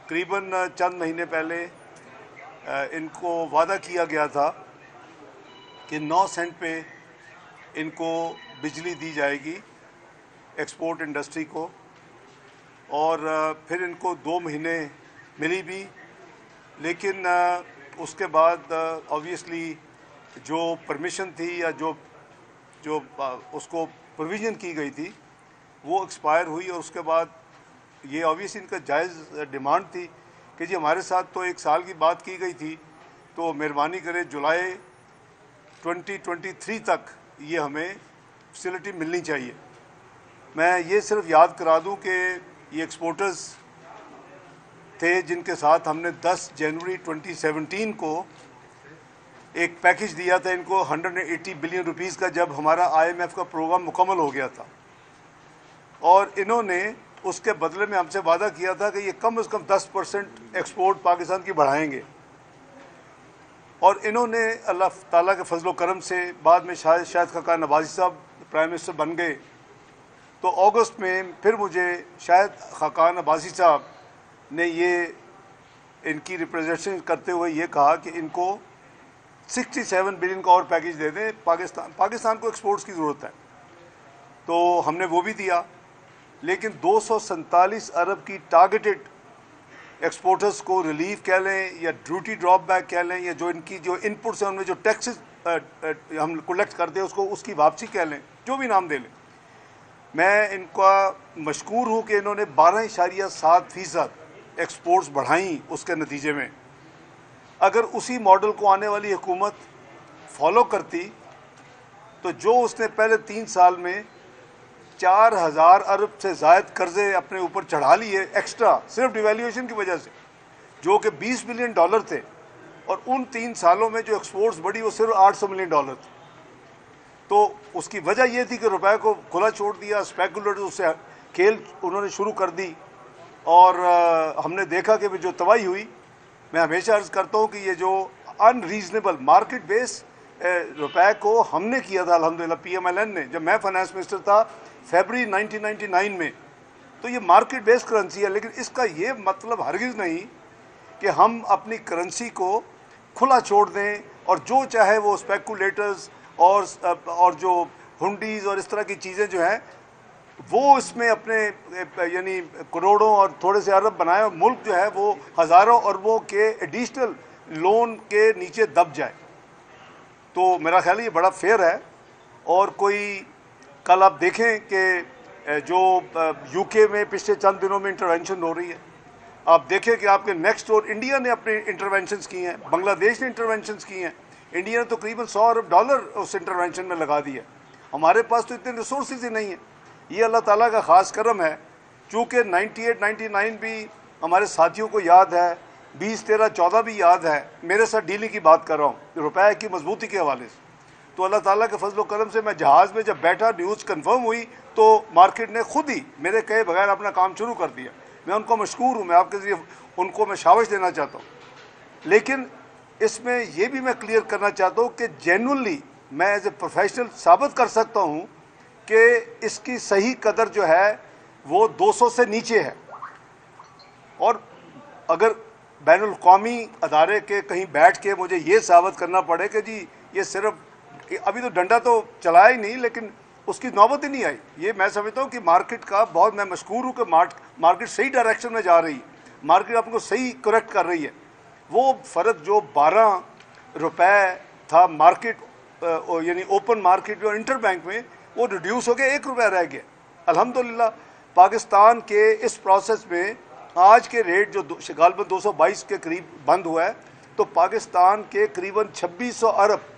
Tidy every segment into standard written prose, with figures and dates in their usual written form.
करीबन चंद महीने पहले इनको वादा किया गया था कि 9 सेंट पे इनको बिजली दी जाएगी एक्सपोर्ट इंडस्ट्री को, और फिर इनको 2 महीने मिली भी, लेकिन उसके बाद ऑब्वियसली जो परमिशन थी या जो जो उसको प्रोविज़न की गई थी वो एक्सपायर हुई। और उसके बाद ये ऑब्वियसली इनका जायज़ डिमांड थी कि जी हमारे साथ तो 1 साल की बात की गई थी, तो मेहरबानी करें जुलाई 2023 तक ये हमें फैसिलिटी मिलनी चाहिए। मैं ये सिर्फ याद करा दूं कि ये एक्सपोर्टर्स थे जिनके साथ हमने 10 जनवरी 2017 को एक पैकेज दिया था इनको 180 बिलियन रुपीस का, जब हमारा IMF का प्रोग्राम मुकम्मल हो गया था। और इन्होंने उसके बदले में हमसे वादा किया था कि ये कम से कम 10% एक्सपोर्ट पाकिस्तान की बढ़ाएंगे। और इन्होंने अल्लाह ताला के फजल करम से बाद में शाहिद खाकान नवाज़ी साहब प्राइम मिनिस्टर बन गए, तो अगस्त में फिर मुझे शाहिद खाकान नवाज़ी साहब ने ये इनकी रिप्रेजेंटेशन करते हुए ये कहा कि इनको 67 बिलियन का और पैकेज दे दें, पाकिस्तान को एक्सपोर्ट्स की ज़रूरत है। तो हमने वो भी दिया, लेकिन 247 अरब की टारगेटेड एक्सपोर्टर्स को रिलीफ कह लें या ड्यूटी ड्रॉप बैक कह लें, या जो इनकी जो इनपुट्स हैं उनमें जो टैक्सेस हम कलेक्ट करते हैं उसको उसकी वापसी कह लें, जो भी नाम दे लें, मैं इनका मशकूर हूँ कि इन्होंने 12.7% एक्सपोर्ट्स बढ़ाई। उसके नतीजे में अगर उसी मॉडल को आने वाली हुकूमत फॉलो करती तो जो उसने पहले 3 साल में 4000 अरब से ज़ायद कर्जे अपने ऊपर चढ़ा लिए एक्स्ट्रा, सिर्फ डिवैल्यूएशन की वजह से, जो कि $20 बिलियन थे, और उन 3 सालों में जो एक्सपोर्ट्स बढ़ी वो सिर्फ $800 मिलियन थे। तो उसकी वजह ये थी कि रुपए को खुला छोड़ दिया, स्पेकुलेटर्स उससे खेल उन्होंने शुरू कर दी, और हमने देखा कि जो तबाही हुई। मैं हमेशा अर्ज़ करता हूँ कि ये जो अनरीजनेबल मार्केट बेस रुपए को हमने किया था अल्हम्दुलिल्लाह PMLN ने, जब मैं फाइनेंस मिनिस्टर था फरवरी 1999 में, तो ये मार्केट बेस करेंसी है। लेकिन इसका ये मतलब हरगिज़ नहीं कि हम अपनी करेंसी को खुला छोड़ दें और जो चाहे वो स्पेकुलेटर्स और जो हुंडीज़ और इस तरह की चीज़ें जो हैं वो इसमें अपने यानी करोड़ों और थोड़े से अरब बनाए, और मुल्क जो है वो हज़ारों अरबों के एडिशनल लोन के नीचे दब जाए। तो मेरा ख्याल ये बड़ा फेयर है। और कोई कल आप देखें कि जो UK में पिछले चंद दिनों में इंटरवेंशन हो रही है, आप देखें कि आपके नेक्स्ट डोर इंडिया ने अपने इंटरवेंशंस की हैं, बांग्लादेश ने इंटरवेंशंस की हैं, इंडिया ने तो करीबन $100 अरब उस इंटरवेंशन में लगा दिया। हमारे पास तो इतने रिसोर्सेज ही नहीं है। ये अल्लाह ताला का ख़ास करम है। चूँकि 98-99 भी हमारे साथियों को याद है, 20, 13, 14 भी याद है, मेरे साथ डीलिंग की बात कर रहा हूँ रुपए की मजबूती के हवाले से। तो अल्लाह ताला के फजल करम से मैं जहाज़ में जब बैठा, न्यूज़ कन्फर्म हुई तो मार्केट ने खुद ही मेरे कहे बगैर अपना काम शुरू कर दिया। मैं उनको मशकूर हूँ, मैं आपके ज़रिए उनको मैं शाबाश देना चाहता हूँ। लेकिन इसमें यह भी मैं क्लियर करना चाहता हूँ कि जेन्युइनली मैं एज ए प्रोफेशनल साबित कर सकता हूँ कि इसकी सही कदर जो है वो 200 से नीचे है। और अगर बैनुल क़ौमी अदारे के कहीं बैठ के मुझे ये साबित करना पड़े कि जी ये सिर्फ अभी तो डंडा तो चलाया ही नहीं, लेकिन उसकी नौबत ही नहीं आई, ये मैं समझता हूँ कि मार्केट का बहुत मैं मशकूर हूँ कि मार्केट सही डायरेक्शन में जा रही है, मार्केट आपको सही करेक्ट कर रही है। वो फ़र्क जो 12 रुपए था मार्केट यानी ओपन मार्केट में और इंटर बैंक में, वो रिड्यूस हो गया, 1 रुपया रह गया। अल्हम्दुलिल्लाह पाकिस्तान के इस प्रोसेस में आज के रेट जो गालबन 222 के करीब बंद हुआ है, तो पाकिस्तान के करीबन 2600 अरब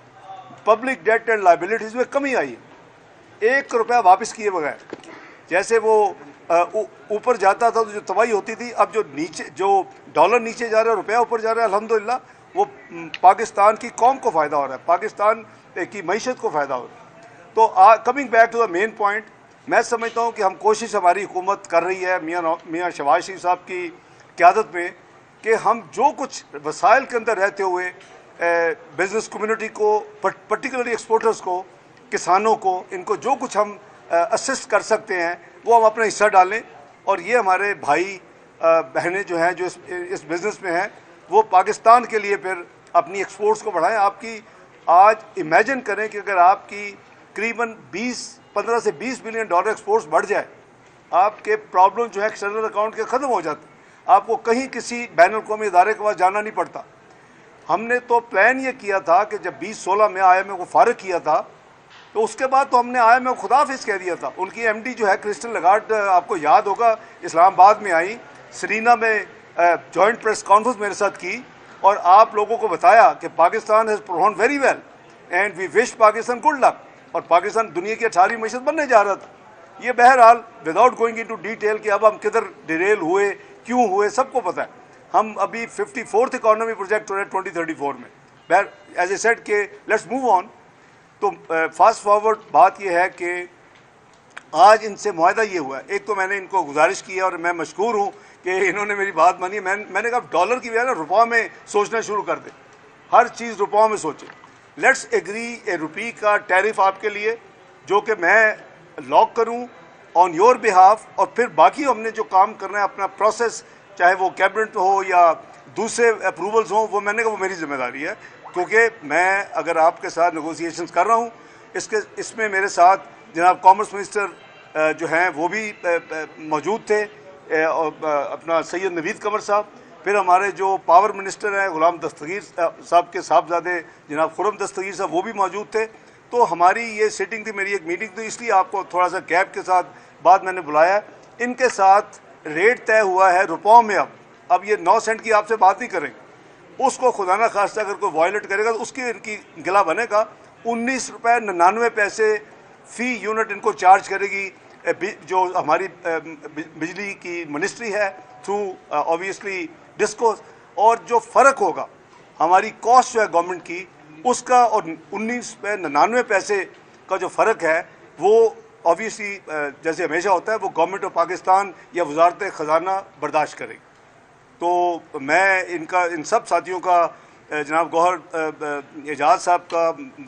पब्लिक डेट एंड लाइबिलिटीज़ में कमी आई है, 1 रुपया वापस किए बगैर। जैसे वो ऊपर जाता था तो जो तबाही होती थी, अब जो नीचे जो डॉलर नीचे जा रहा है, रुपया ऊपर जा रहा है, अल्हम्दुलिल्लाह वो पाकिस्तान की कौम को फ़ायदा हो रहा है, पाकिस्तान की मईशत को फ़ायदा हो रहा है। तो coming back to the main point, मैं समझता हूँ कि हम कोशिश हमारी हुकूमत कर रही है मियाँ शहबाज शरीफ साहब की क़यादत में कि हम जो कुछ वसाइल के अंदर रहते हुए बिज़नेस कम्युनिटी को, पर्टिकुलरली एक्सपोर्टर्स को, किसानों को, इनको जो कुछ हम असिस्ट कर सकते हैं वो हम अपना हिस्सा डालें। और ये हमारे भाई बहनें जो हैं जो इस बिज़नेस में हैं वो पाकिस्तान के लिए फिर अपनी एक्सपोर्ट्स को बढ़ाएं। आपकी आज इमेजिन करें कि अगर आपकी करीबन 15 से 20 बिलियन डॉलर एक्सपोर्ट्स बढ़ जाए, आपके प्रॉब्लम जो है एक्सटर्नल अकाउंट के ख़त्म हो जाते, आपको कहीं किसी बैन अवी इदारे के पास जाना नहीं पड़ता। हमने तो प्लान ये किया था कि जब 2016 में IMF को फारिग किया था तो उसके बाद तो हमने IMF को खुदाफिज कह दिया था। उनकी MD जो है क्रिस्टल लगार्ड, आपको याद होगा, इस्लामाबाद में आई, सरीना में जॉइंट प्रेस कॉन्फ्रेंस मेरे साथ की और आप लोगों को बताया कि Pakistan has perform very well and we wish Pakistan good luck, और पाकिस्तान दुनिया की 18वीं मईशत बनने जा रहा था। ये बहरहाल विदाउट गोइंग इनटू डिटेल कि अब हम किधर डिरेल हुए, क्यों हुए, सबको पता है। हम अभी 54th इकॉनमी प्रोजेक्ट हो रहे हैं 2034 में। बहर एज ए सेड के लेट्स मूव ऑन। तो फास्ट फॉरवर्ड बात यह है कि आज इनसे मुआहदा ये हुआ है। एक तो मैंने इनको गुजारिश की है और मैं मशकूर हूँ कि इन्होंने मेरी बात मानी। मैंने कहा डॉलर की बजाय ना रुपये में सोचना शुरू कर दे, हर चीज़ रुपयों में सोचें। लेट्स एग्री ए रुपी का टैरिफ आपके लिए जो कि मैं लॉक करूं ऑन योर बिहाफ, और फिर बाकी हमने जो काम करना है अपना प्रोसेस, चाहे वो कैबिनेट हो या दूसरे अप्रूवल्स हों, वो मैंने कहा वो मेरी जिम्मेदारी है, क्योंकि मैं अगर आपके साथ नेगोशिएशंस कर रहा हूं, इसमें मेरे साथ जनाब कॉमर्स मिनिस्टर जो हैं वो भी मौजूद थे, अपना सैयद नवीद कमर साहब, फिर हमारे जो पावर मिनिस्टर हैं गुलाम दस्तगीर साहब के साहबजादे जनाब खुरम दस्तगीर साहब वो भी मौजूद थे। तो हमारी ये सिटिंग थी, मेरी एक मीटिंग थी, इसलिए आपको थोड़ा सा गैप के साथ बाद मैंने बुलाया। इनके साथ रेट तय हुआ है रुपयों में। अब ये 9 सेंट की आपसे बात नहीं करेंगे, उसको खुदा ना खास्ता अगर कोई वायलेट करेगा तो उसकी इनकी गिला बनेगा। 19 रुपये 99 पैसे फ़ी यूनिट इनको चार्ज करेगी जो हमारी बिजली की मिनिस्ट्री है थ्रू ऑब्वियसली डिस्कोस। और जो फ़र्क होगा हमारी कॉस्ट जो है गवर्नमेंट की उसका और 19 रुपये 99 पैसे का जो फ़र्क है वो ऑब्वियसली जैसे हमेशा होता है वो गवर्नमेंट ऑफ पाकिस्तान या वजारत ख़जाना बर्दाश्त करेगी। तो मैं इन सब साथियों का, जनाब गौहर एजाज साहब का,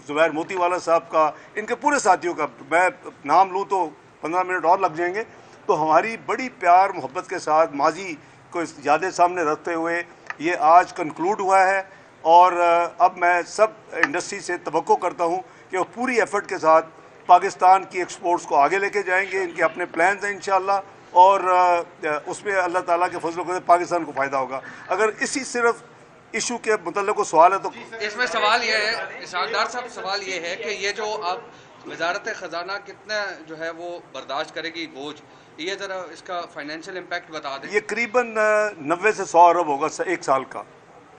ज़ुबैर मोतीवाला साहब का, इनके पूरे साथियों का मैं नाम लूँ तो 15 मिनट और लग जाएंगे। तो हमारी बड़ी प्यार मोहब्बत के साथ माजी को यादें सामने रखते हुए ये आज कंक्लूड हुआ है। और अब मैं सब इंडस्ट्री से तवक्को करता हूँ कि वो पूरी एफर्ट के साथ पाकिस्तान की एक्सपोर्ट्स को आगे लेके जाएंगे। इनके अपने प्लान्स हैं इंशाअल्लाह, और उसमें अल्लाह ताला के फजल से पाकिस्तान को फ़ायदा होगा। अगर इसी सिर्फ इशू के मतलब को सवाल है तो इसमें सवाल ये है इसहाकदार साहब, सवाल ये है कि ये जो अब वजारत ख़जाना कितना जो है वो बर्दाश्त करेगी बोझ, ये ज़रा इसका फाइनेंशियल इम्पैक्ट बता दें। ये करीबन 90 से 100 अरब होगा एक साल का।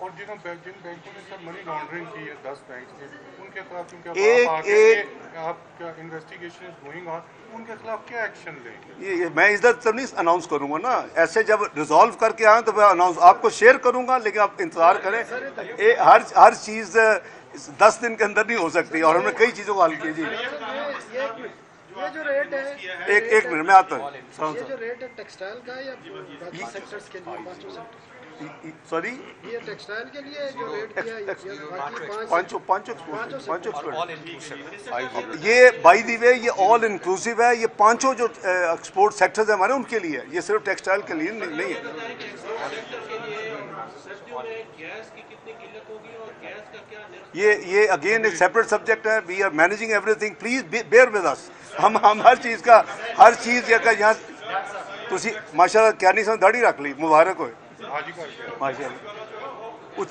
और जिन बैंकों ने सब मनी लॉन्ड्रिंग की है 10 बैंक के, उनके खिलाफ आपका इन्वेस्टिगेशन इज गोइंग ऑन, उनके खिलाफ क्या एक्शन लेंगे? ये मैं इधर तब नहीं अनाउंस करूंगा ना, ऐसे जब रिजॉल्व करके आए तो मैं अनाउंस आपको शेयर करूंगा, लेकिन आप इंतजार करें। हर चीज़ 10 दिन के अंदर नहीं हो सकती और हमने कई चीज़ों को हल किया। जी ये जो रेट है, एक मिनट में आता हूँ। ये जो रेट है टेक्सटाइल का या बाकी सेक्टर्स के लिए? सॉरी, ये टेक्सटाइल के लिए जो रेट किया है, पांचों ये बाय द वे ये ऑल इंक्लूसिव है। ये पांचों जो एक्सपोर्ट सेक्टर्स हैं हमारे उनके लिए, ये सिर्फ टेक्सटाइल के लिए नहीं है। ये अगेन एक सेपरेट सब्जेक्ट है। We are managing everything, please bear with us. हम हर चीज़ का का यहाँ तुसी माशाल्लाह क्या नहीं समझ दाढ़ी रख ली, मुबारक हो माशाल्लाह। कुछ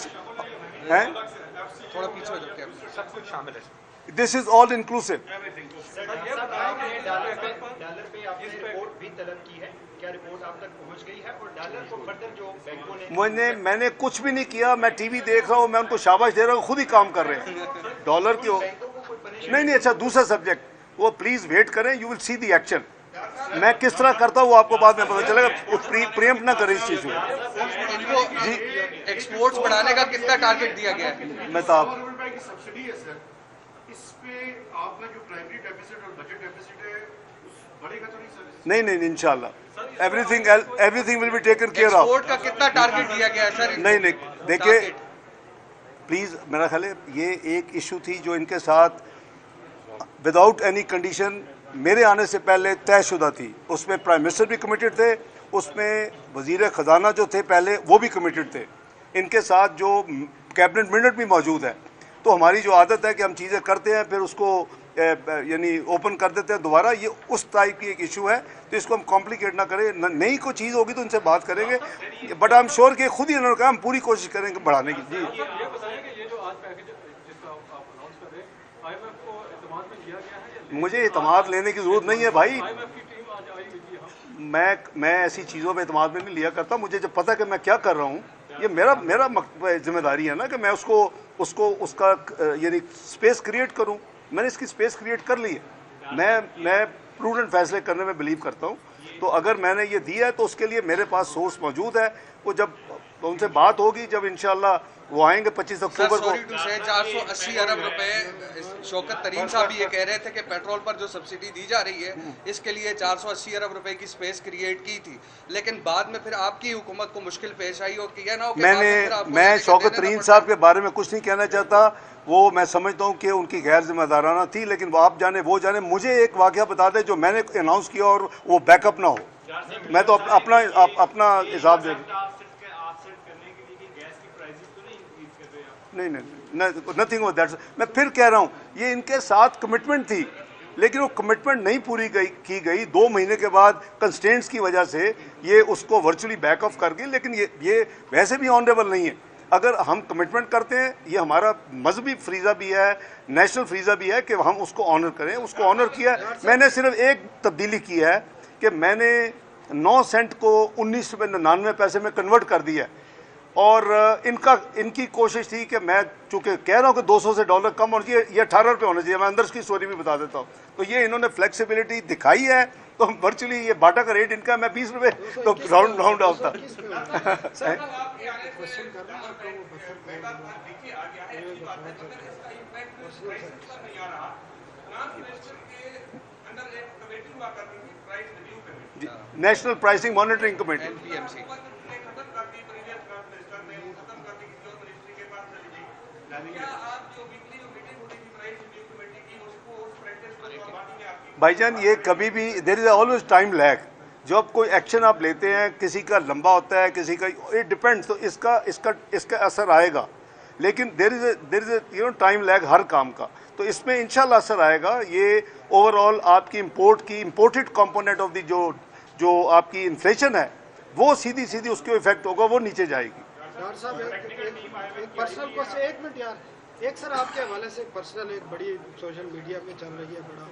हैं थोड़ा पीछे हो जाओ, सब कुछ शामिल है। This is all inclusive. Dollar पे आपने रिपोर्ट भी तलब की है, क्या रिपोर्ट आप तक पहुंच गई है? और डॉलर को फर्दर जो बैंकों ने मैंने कुछ भी नहीं किया। मैं टीवी देख रहा हूँ, मैं उनको शाबाश दे रहा हूँ, खुद ही काम कर रहे हैं। डॉलर की नहीं, अच्छा दूसरा सब्जेक्ट वो प्लीज वेट करें, you will see the action. मैं किस तरह करता हूँ आपको बाद में पता चलेगा। प्रियम्प्ट ना करें इस चीज़ को। इनको जी एक्सपोर्ट्स बढ़ाने का कितना टारगेट दिया गया है? मैं तो आप सब्सिडी है सर, इस पे आपका जो प्राइमरी डेफिसिट और बजट डेफिसिट है बढ़ेगा तो नहीं सर? नहीं इंशाल्लाह everything will be taken care of. Export का कितना टारगेट दिया गया है सर? नहीं देखिए प्लीज, मेरा ख्याल है ये एक इशू थी जो इनके साथ विदाउट एनी कंडीशन मेरे आने से पहले तयशुदा थी। उसमें प्राइम मिनिस्टर भी कमिटेड थे उसमें वज़ीर ख़जाना जो थे पहले वो भी कमिटेड थे, इनके साथ जो कैबिनेट मिनट भी मौजूद है। तो हमारी जो आदत है कि हम चीज़ें करते हैं फिर उसको यानी ओपन कर देते हैं दोबारा, ये उस टाइप की एक इशू है, तो इसको हम कॉम्प्लिकेट ना करें। नई कोई चीज़ होगी तो उनसे बात करेंगे, बट आई एम श्योर कि खुद ही उन्होंने कहा हम पूरी कोशिश करेंगे बढ़ाने की। जी मुझे इत्मीनान लेने की ज़रूरत नहीं है भाई, मैं ऐसी चीज़ों में इत्मीनान में नहीं लिया करता। मुझे जब पता कि मैं क्या कर रहा हूँ, ये मेरा जिम्मेदारी है ना कि मैं उसका यानी स्पेस क्रिएट करूँ। मैंने इसकी स्पेस क्रिएट कर ली है। मैं प्रूडेंट फैसले करने में बिलीव करता हूँ। तो अगर मैंने ये दिया है तो उसके लिए मेरे पास सोर्स मौजूद है। वो जब उनसे बात होगी, जब इंशाल्लाह वो आएंगे 25 अक्टूबर को। 480 अरब रुपए शौकत तरीन साहब भी ये कह रहे थे कि पेट्रोल पर जो सब्सिडी दी जा रही है इसके लिए 480 अरब रुपए की स्पेस क्रिएट की थी, लेकिन बाद में फिर आपकी हुकूमत को मुश्किल पेश आई और किया ना हो कि मैं शौकत तरीन साहब के बारे में कुछ नहीं कहना चाहता। वो मैं समझता हूँ कि उनकी गैर जिम्मेदाराना थी, लेकिन वो आप जाने वो जाने। मुझे एक वाकया बता दें जो मैंने अनाउंस किया और वो बैकअप ना हो। मैं तो अपना हिसाब दे नहीं, नथिंग ऑफ दैट। मैं फिर कह रहा हूँ ये इनके साथ कमिटमेंट थी, लेकिन वो कमिटमेंट नहीं पूरी की गई। 2 महीने के बाद कंस्टेंट्स की वजह से ये उसको वर्चुअली बैक ऑफ कर गई। लेकिन ये वैसे भी ऑनरेबल नहीं है। अगर हम कमिटमेंट करते हैं, ये हमारा मजहबी फ्रीज़ा भी है, नेशनल फ्रीज़ा भी है कि हम उसको ऑनर करें। उसको ऑनर किया। मैंने सिर्फ एक तब्दीली की है कि मैंने 9 सेंट को 19 रुपये 99 पैसे में कन्वर्ट कर दिया है। और इनकी कोशिश थी कि मैं चूँकि कह रहा हूँ कि 200 से डॉलर कम होना चाहिए, ये 18 रुपये होना चाहिए। मैं अंदर की स्टोरी भी बता देता हूँ। तो ये इन्होंने फ्लेक्सिबिलिटी दिखाई है। तो वर्चुअली ये बाटा का रेट इनका, मैं 20 रुपये तो राउंड ऑफ था। National pricing monitoring committee. भाईजान ये कभी भी there is always time lag. जब कोई एक्शन आप लेते हैं, किसी का लंबा होता है, किसी का इट डिपेंड्स, तो इसका असर आएगा। लेकिन देयर इज टाइम लैग हर काम का। तो इसमें इंशाल्लाह असर आएगा। ये ओवरऑल आपकी इम्पोर्टेड कंपोनेंट ऑफ द जो आपकी इन्फ्लेशन है, वो सीधी उसके इफेक्ट होगा, वो नीचे जाएगी। डॉक्टर साहब एक पर्सनल क्वेश्चन, 1 मिनट यार। एक सर आपके हवाले से पर्सनल एक बड़ी सोशल मीडिया पे चल रही है बड़ा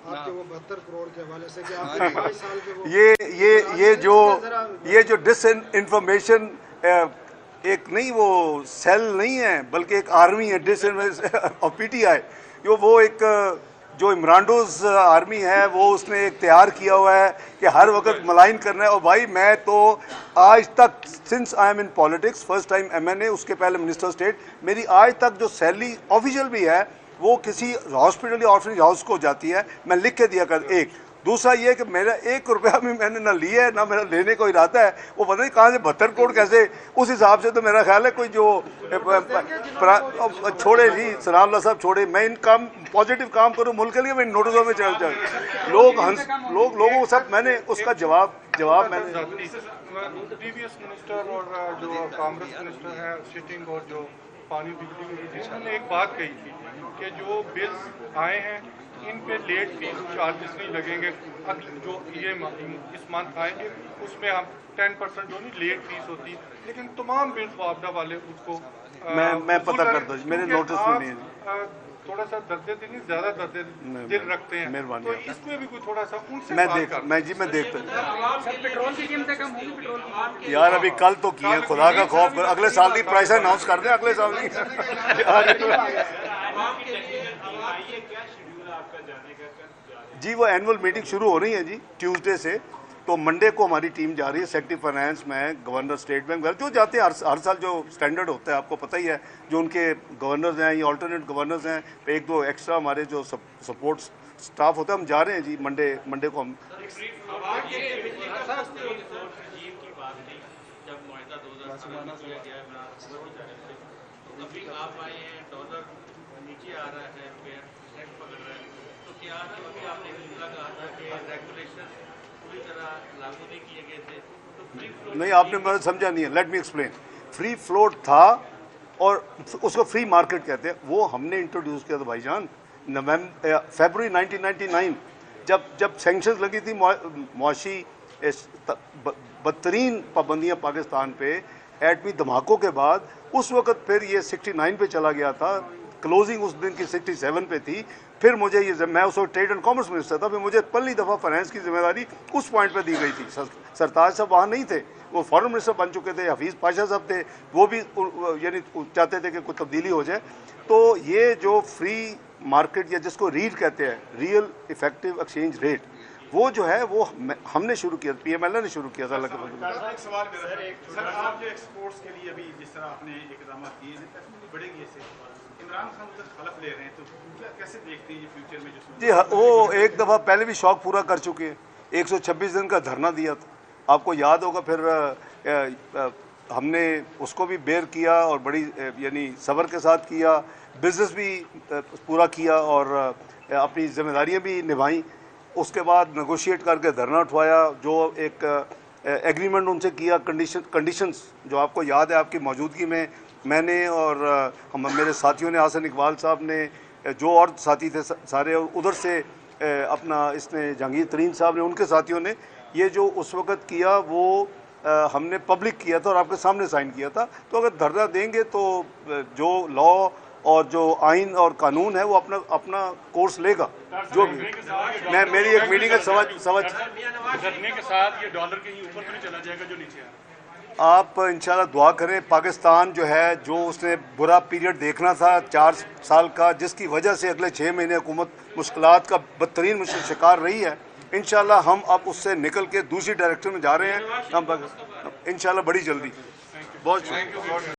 आपके वो 72 करोड़ के हवाले से कि आपके 22 साल के वो ये जो डिस इन्फॉर्मेशन एक नहीं, वो सेल नहीं है बल्कि एक आर्मी है डिस और PTI। वो एक जो इमरानडोज आर्मी है, वो उसने एक तैयार किया हुआ है कि हर वक्त मलाइन करना है। और भाई मैं तो आज तक since I am in politics, first time MNA, उसके पहले मिनिस्टर स्टेट, मेरी आज तक जो सैलरी ऑफिशियल भी है वो किसी हॉस्पिटल या ऑर्फनेज हाउस को जाती है। मैं लिख के दिया कर। एक दूसरा ये कि मेरा 1 रुपया भी मैंने ना लिया है ना मेरा लेने को इरादा है। वो पता नहीं कहाँ से 72 करोड़ कैसे, उस हिसाब से तो मेरा ख्याल है कोई जो छोड़े जी सनाउल्लाह साहब छोड़े। मैं इन काम पॉजिटिव काम करूँ मुल्क के लिए, मैं नोटिसों में चल जाऊँ। लोगों को सब मैंने उसका जवाब मैंने प्रीवियस मिनिस्टर और जो कांग्रेस मिनिस्टर है सिटिंग और जो पानी बिजली, उन्होंने एक बात कही थी कि जो बिल्स आए हैं इन पे लेट फीस चार्जेस नहीं लगेंगे। जो ये इस मंथ आएंगे उसमें हम 10% जो नहीं लेट फीस होती है, लेकिन तमाम बिल्स वापदा वाले उसको मैं पता कर दूँ, मेरे नोटिस में नहीं है। थोड़ा सा दर्द दिल ज्यादा दर्द दिल रखते हैं, मेहरबानी। तो इसमें भी कोई थोड़ा सा उनसे मैं देखता पेट्रोल की कीमतें कम होंगी, पेट्रोल की यार अभी कल तो किए, खुदा का खौफ कर। अगले साल की प्राइस अनाउंस कर दें, अगले साल की। जी वो एनुअल मीटिंग शुरू हो रही है जी ट्यूसडे से। तो मंडे को हमारी टीम जा रही है, सेक्रेटरी फाइनेंस में, गवर्नर स्टेट बैंक जो जाते हैं हर साल जो स्टैंडर्ड होता है, आपको पता ही है। जो उनके गवर्नर्स हैं या अल्टरनेट गवर्नर्स हैं, 1-2 एक्स्ट्रा हमारे जो सपोर्ट स्टाफ होता है, हम जा रहे हैं जी मंडे को हम। लागू नहीं किए गए थे, नहीं, आपने मेरा समझा नहीं है, let me explain. Free float था और उसको फ्री मार्केट कहते हैं, वो हमने इंट्रोड्यूस किया था भाईजान फरवरी 1999 जब सैंक्शंस लगी थी मुआशी बदतरीन पाबंदियां पाकिस्तान पे एटमी धमाकों के बाद। उस वक्त फिर ये 69 पे चला गया था, क्लोजिंग उस दिन की 67 पे थी। फिर मुझे ये, मैं उस वक्त ट्रेड एंड कॉमर्स मिनिस्टर था, फिर मुझे पहली दफ़ा फाइनेंस की जिम्मेदारी उस पॉइंट पे दी गई थी। सरताज साहब वहाँ नहीं थे, वो फॉरेन मिनिस्टर बन चुके थे, हफीज़ पाशा साहब थे, वो भी यानी चाहते थे कि कोई तब्दीली हो जाए। तो ये जो फ्री मार्केट या जिसको रीड कहते हैं, रियल इफेक्टिव एक्सचेंज रेट, वो जो है वो हमने शुरू किया, PMLA ने शुरू किया था। एक सवाल सर, आप जो एक्सपोर्ट्स के लिए अभी जिस तरह आपने इकदाम किए हैं, तकनीकी बढ़ेगी इससे, इमरान खान उधर हलफ ले रहे हैं, तो क्या कैसे देखते हैं ये फ्यूचर में? जी हाँ, वो एक दफ़ा पहले भी शौक पूरा कर चुके हैं, 126 दिन का धरना दिया था, आपको याद होगा। फिर हमने उसको भी बेयर किया और बड़ी यानी सब्र के साथ किया, बिजनेस भी पूरा किया और अपनी जिम्मेदारियां भी निभाई। उसके बाद नेगोशिएट करके धरना उठवाया, जो एक एग्रीमेंट उनसे किया, कंडीशंस जो आपको याद है, आपकी मौजूदगी में मैंने और हम मेरे साथियों ने, आसन इकबाल साहब ने, जो और साथी थे सारे, और उधर से अपना इसने जहांगीर तरीन साहब ने, उनके साथियों ने ये जो उस वक़्त किया वो हमने पब्लिक किया था और आपके सामने साइन किया था। तो अगर धरना देंगे तो जो लॉ और जो आइन और कानून है वो अपना कोर्स लेगा। जो भी मैं मेरी एक मीटिंग है समझ धरने के साथ ये डॉलर कहीं ऊपर तो नहीं चला जाएगा जो नीचे है? आप इंशाल्लाह दुआ करें। पाकिस्तान जो है, जो उसने बुरा पीरियड देखना था 4 साल का, जिसकी वजह से अगले 6 महीने हुकूमत मुश्किलात का बदतरीन शिकार रही है, इंशाल्लाह हम अब उससे निकल के दूसरी डायरेक्शन में जा रहे हैं। हम इंशाल्लाह बड़ी जल्दी। बहुत